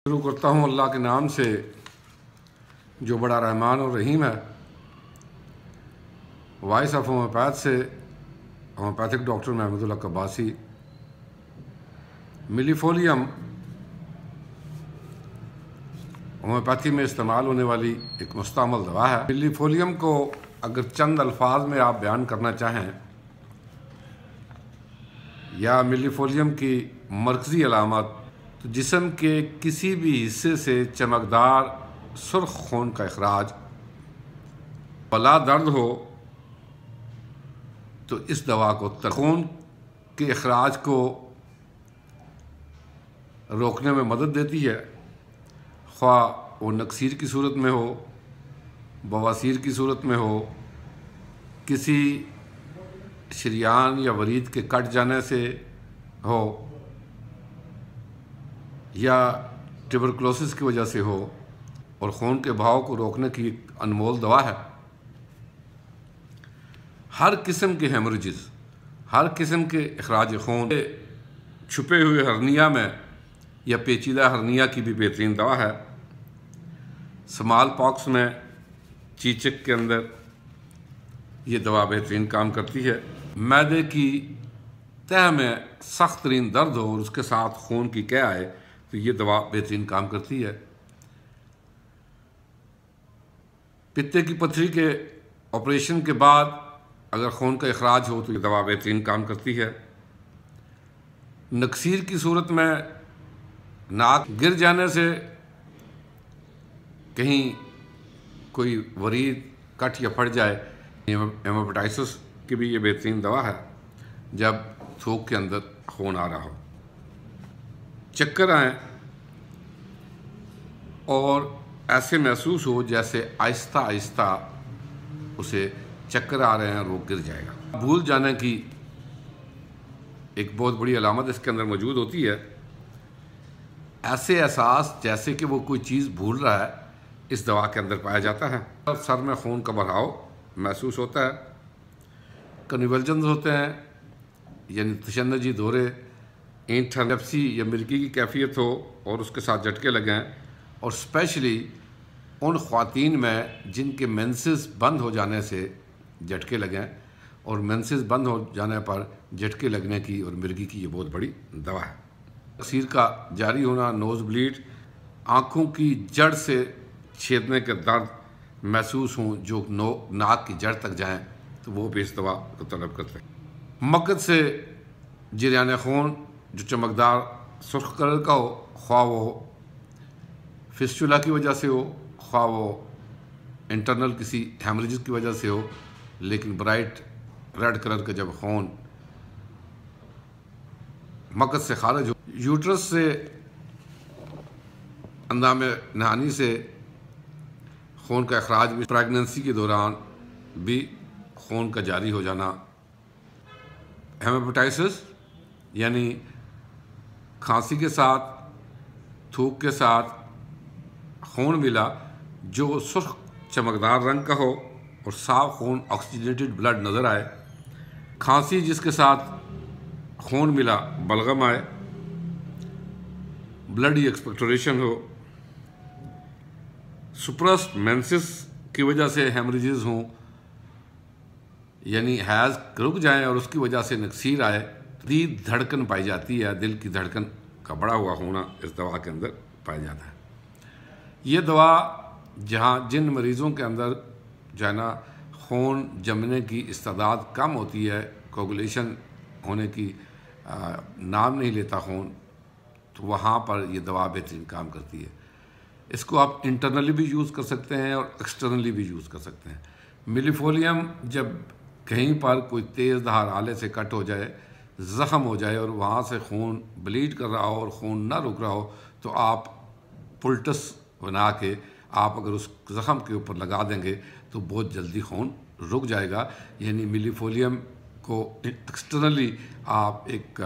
شروع کرتا ہوں اللہ کے نام سے جو بڑا رحمان اور رحیم ہے۔ وائس آف ہومیوپیتھ سے ہومیوپیتھک ڈاکٹر محمد اللہ قباسی۔ ملی فولیم ہومیوپیتھی میں استعمال ہونے والی ایک مستعمل دوا ہے۔ ملی فولیم کو اگر چند الفاظ میں آپ بیان کرنا چاہیں یا ملی فولیم کی مرکزی علامت، تو جسم کے کسی بھی حصے سے چمکدار سرخ خون کا اخراج، بلا درد ہو تو اس دوا کو خون کے اخراج کو روکنے میں مدد دیتی ہے، خواہ وہ نکسیر کی صورت میں ہو، بواسیر کی صورت میں ہو، کسی شریان یا ورید کے کٹ جانے سے ہو، یا ٹیوبرکلوسس کی وجہ سے ہو، اور خون کے بہاؤ کو روکنے کی ایک انمول دوا ہے۔ ہر قسم کے ہیموریجز، ہر قسم کے اخراج خون، چھپے ہوئے ہرنیا میں یا پیچیدہ ہرنیا کی بھی بہترین دوا ہے۔ سمال پاکس میں، چیچک کے اندر یہ دوا بہترین کام کرتی ہے۔ معدے کی تہہ میں سخت ترین درد ہو اور اس کے ساتھ خون کی قے آئے تو یہ دوا بہترین کام کرتی ہے۔ پتے کی پتھری کے آپریشن کے بعد اگر خون کا اخراج ہو تو یہ دوا بہترین کام کرتی ہے۔ نکسیر کی صورت میں ناک گر جانے سے کہیں کوئی ورید کٹ یا پھٹ جائے، ہیموپیٹائسس کی بھی یہ بہترین دوا ہے جب تھوک کے اندر خون آ رہا ہو۔ چکر آئیں اور ایسے محسوس ہو جیسے آہستہ آہستہ اسے چکر آ رہے ہیں اور وہ گر جائے گا۔ بھول جانے کی ایک بہت بڑی علامت اس کے اندر موجود ہوتی ہے۔ ایسے احساس جیسے کہ وہ کوئی چیز بھول رہا ہے اس دوا کے اندر پایا جاتا ہے۔ سر میں خون کا بہاؤ محسوس ہوتا ہے، کنورجنز ہوتے ہیں یعنی تشنجی دورے، اینٹھن، لیپسی یا مرگی کی کیفیت ہو اور اس کے ساتھ جھٹکے لگیں، اور اسپیشلی ان خواتین میں جن کے مینسز بند ہو جانے سے جھٹکے لگیں، اور مینسز بند ہو جانے پر جھٹکے لگنے کی اور مرگی کی یہ بہت بڑی دوا ہے۔ نکسیر کا جاری ہونا، نوز بلیڈ، آنکھوں کی جڑ سے چھیدنے کے درد محسوس ہوں جو ناک کی جڑ تک جائیں تو وہ بھی اس دوا کو طلب کرتے ہیں۔ مقد سے جریان خون جو چمکدار سرخ کلر کا ہو، خواہ وہ فسچولا کی وجہ سے ہو، خواہ وہ انٹرنل کسی ہیمریجز کی وجہ سے ہو، لیکن برائٹ ریڈ کلر کا جب خون مقد سے خارج ہو، یوٹرس سے اندام نہانی سے خون کا اخراج بھی، پریگننسی کے دوران بھی خون کا جاری ہو جانا، ہیموپیٹائسس یعنی کھانسی کے ساتھ تھوک کے ساتھ خون ملا جو سرخ چمکدار رنگ کا ہو اور صاف خون آکسیجنیٹڈ بلڈ نظر آئے، کھانسی جس کے ساتھ خون ملا بلغم آئے، بلڈی ایکسپیکٹوریشن ہو، سپرسڈ مینسس کی وجہ سے ہیمریجز ہوں یعنی حیض رک جائیں اور اس کی وجہ سے نکسیر آئے، شدید دھڑکن پائی جاتی ہے، دل کی دھڑکن کا بڑا ہوا ہونا اس دوا کے اندر پایا جاتا ہے۔ یہ دوا جن مریضوں کے اندر جو ہے نا خون جمنے کی استعداد کم ہوتی ہے، کوگولیشن ہونے کی نام نہیں لیتا خون، تو وہاں پر یہ دوا بہترین کام کرتی ہے۔ اس کو آپ انٹرنلی بھی یوز کر سکتے ہیں اور ایکسٹرنلی بھی یوز کر سکتے ہیں۔ ملی فولیم جب کہیں پر کوئی تیز دھار آلے سے کٹ ہو جائے، زخم ہو جائے اور وہاں سے خون بلیڈ کر رہا ہو اور خون نہ رک رہا ہو تو آپ پلٹس بنا کے آپ اگر اس زخم کے اوپر لگا دیں گے تو بہت جلدی خون رک جائے گا۔ یعنی ملی فولیم کو ایکسٹرنلی آپ ایک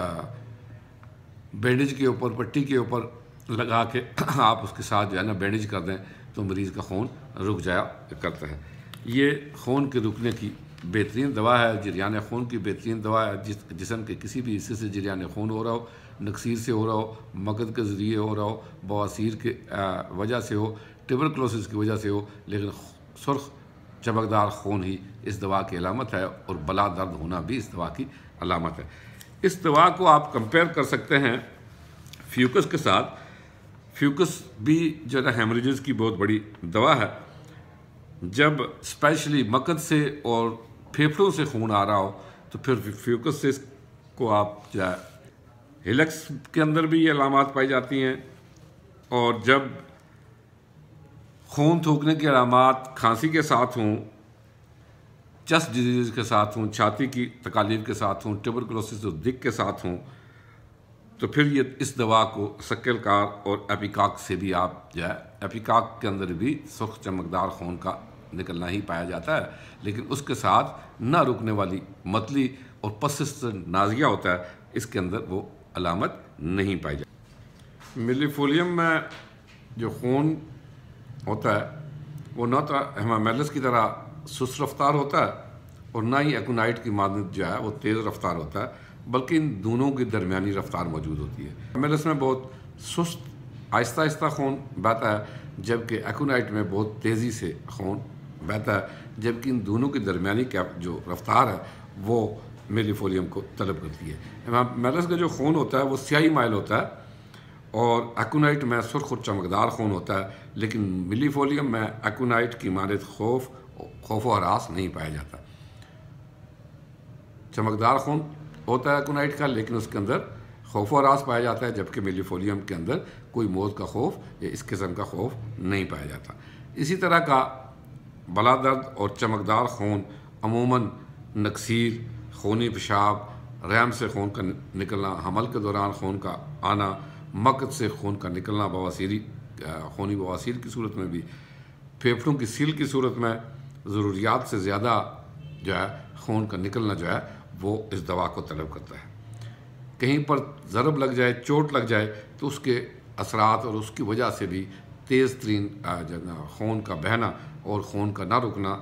بینڈیج کے اوپر، پٹی کے اوپر لگا کے آپ اس کے ساتھ جو ہے نا بینڈیج کر دیں تو مریض کا خون رک جایا کرتا ہے۔ یہ خون کے رکنے کی بہترین دوا ہے، جریان خون کی بہترین دوا ہے۔ جسم کے کسی بھی حصے سے جریان خون ہو رہا ہو، نکسیر سے ہو رہا ہو، مگد کے ذریعے ہو رہا ہو، بواسیر کے وجہ سے ہو، ٹیوبرکلوسس کی وجہ سے ہو، لیکن سرخ چمکدار خون ہی اس دوا کی علامت ہے، اور بلا درد ہونا بھی اس دوا کی علامت ہے۔ اس دوا کو آپ کمپیئر کر سکتے ہیں فیوکس کے ساتھ۔ فیوکس بھی جو ہے نا ہیمریجز کی بہت بڑی دوا ہے۔ جب اسپیشلی مقد سے اور پھیپھڑوں سے خون آ رہا ہو تو پھر فیوکس سے اس کو آپ جو ہے، ہیلکس کے اندر بھی یہ علامات پائی جاتی ہیں، اور جب خون تھوکنے کی علامات کھانسی کے ساتھ ہوں، چسٹ ڈیزیز کے ساتھ ہوں، چھاتی کی تکالیف کے ساتھ ہوں، ٹیوبرکلوسس اور دق کے ساتھ ہوں، تو پھر یہ اس دوا کو سکل کار اور ایپیکاک سے بھی آپ جو ہے، ایپیکاک کے اندر بھی سرخ چمکدار خون کا نکلنا ہی پایا جاتا ہے، لیکن اس کے ساتھ نہ رکنے والی متلی اور پرسسٹنٹ نازیہ ہوتا ہے، اس کے اندر وہ علامت نہیں پائی جاتی۔ ملی فولیم میں جو خون ہوتا ہے وہ نہ تو ہیمامیلس کی طرح سست رفتار ہوتا ہے، اور نہ ہی ایکونائٹ کی مانند جو ہے وہ تیز رفتار ہوتا ہے، بلکہ ان دونوں کی درمیانی رفتار موجود ہوتی ہے۔ ہیمامیلس میں بہت سست آہستہ آہستہ خون بہتا ہے، جبکہ ایکونائٹ میں بہت تیزی سے خون بہتا ہے، جبکہ ان دونوں کی درمیانی جو رفتار ہے وہ ملی فولیم کو طلب کرتی ہے۔ ہیمامیلس کا جو خون ہوتا ہے وہ سیاہی مائل ہوتا ہے، اور ایکونائٹ میں سرخ اور چمکدار خون ہوتا ہے، لیکن ملی فولیم میں ایکونائٹ کی مانند خوف و ہراس نہیں پایا جاتا۔ چمکدار خون ہوتا ہے ایکونائٹ کا، لیکن اس کے اندر خوف و ہراس پایا جاتا ہے، جبکہ ملی فولیم کے اندر کوئی موت کا خوف یا اس قسم کا خوف نہیں پایا جاتا۔ اسی طرح کا بلا درد اور چمکدار خون عموماً نکسیر، خونی پیشاب، رحم سے خون کا نکلنا، حمل کے دوران خون کا آنا، مقد سے خون کا نکلنا، خونی بواسیر کی صورت میں بھی، پھیپھڑوں کی سیل کی صورت میں ضروریات سے زیادہ جو ہے خون کا نکلنا جو ہے وہ اس دوا کو طلب کرتا ہے۔ کہیں پر ضرب لگ جائے، چوٹ لگ جائے تو اس کے اثرات اور اس کی وجہ سے بھی تیز ترین خون کا بہنا اور خون کا نہ رکنا،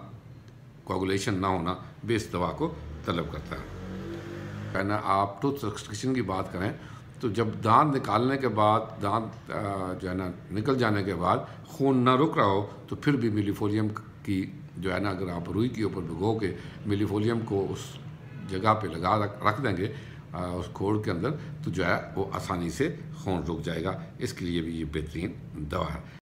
کوگولیشن نہ ہونا بھی اس دوا کو طلب کرتا ہے۔ آپ ٹوتھ ایکسٹریکشن کی بات کریں تو جب دانت نکالنے کے بعد، دانت جو ہے نا نکل جانے کے بعد خون نہ رک رہا ہو تو پھر بھی ملی فولیم کی جو ہے نا، اگر آپ روئی کے اوپر بھگو کے ملی فولیم کو اس جگہ پہ لگا رکھ دیں گے اس کھوڑ کے اندر، تو جو ہے وہ آسانی سے خون رک جائے گا۔ اس کے لیے بھی یہ بہترین دوا ہے۔